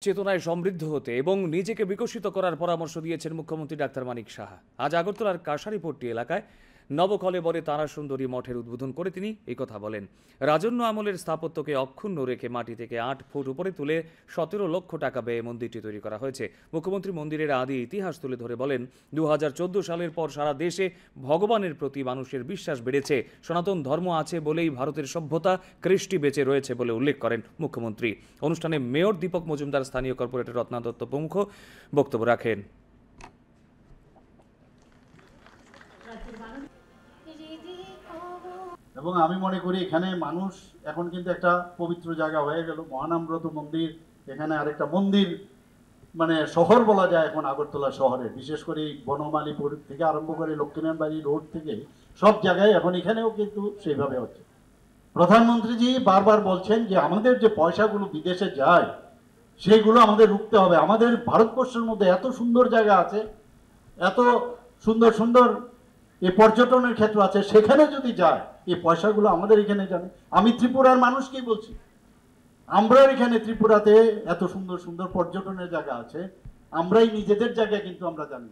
চেতনায় সমৃদ্ধ হতে এবং নিজেকে বিকশিত করার পরামর্শ দিয়েছেন মুখ্যমন্ত্রী ডাক্তার মানিক সাহা। আজ আগরতলার কাশারিপট্টি এলাকায় নবকলেবরে তারাসুন্দরী মঠের উদ্বোধন করে তিনি এই কথা বলেন। রাজন্য আমলের স্থাপত্যকে অক্ষুণ্ণ রেখে মাটি থেকে 8 ফুট উপরে তুলে 17 লক্ষ টাকা ব্যয়ে মন্দিরটি তৈরি করা হয়েছে। মুখ্যমন্ত্রী মন্দিরের আদি ইতিহাস তুলে ধরে বলেন, 2014 সালের পর সারা দেশে ভগবানের প্রতি মানুষের বিশ্বাস বেড়েছে। সনাতন ধর্ম আছে বলেই ভারতের সভ্যতা কৃষ্টি বেঁচে রয়েছে বলে উল্লেখ করেন মুখ্যমন্ত্রী। অনুষ্ঠানে মেয়র দীপক মজুমদার, স্থানীয় কর্পোরেটর রত্না দত্ত প্রমুখ বক্তব্য রাখেন। এবং আমি মনে করি এখানে মানুষ এখন কিন্তু একটা পবিত্র জায়গা হয়ে গেল, মহানামব্রত মন্দির। এখানে আরেকটা মন্দির মানে শহর বলা যায় এখন আগরতলা শহরে, বিশেষ করে বনমালীপুর থেকে আরম্ভ করে লক্ষ্মীনারায়ণবাড়ি রোড থেকে সব জায়গায় এখন এখানেও কিন্তু সেইভাবে হচ্ছে। প্রধানমন্ত্রীজি বারবার বলছেন যে আমাদের যে পয়সাগুলো বিদেশে যায় সেইগুলো আমাদের রুখতে হবে। আমাদের ভারতবর্ষের মধ্যে এত সুন্দর জায়গা আছে, এত সুন্দর সুন্দর এই পর্যটনের ক্ষেত্র আছে, সেখানে যদি যায় এই পয়সাগুলো আমাদের এখানে জানে। আমি ত্রিপুরার মানুষকেই বলছি, আমরা এখানে ত্রিপুরাতে এত সুন্দর সুন্দর পর্যটনের জায়গা আছে, আমরাই নিজেদের জায়গা কিন্তু আমরা জানি।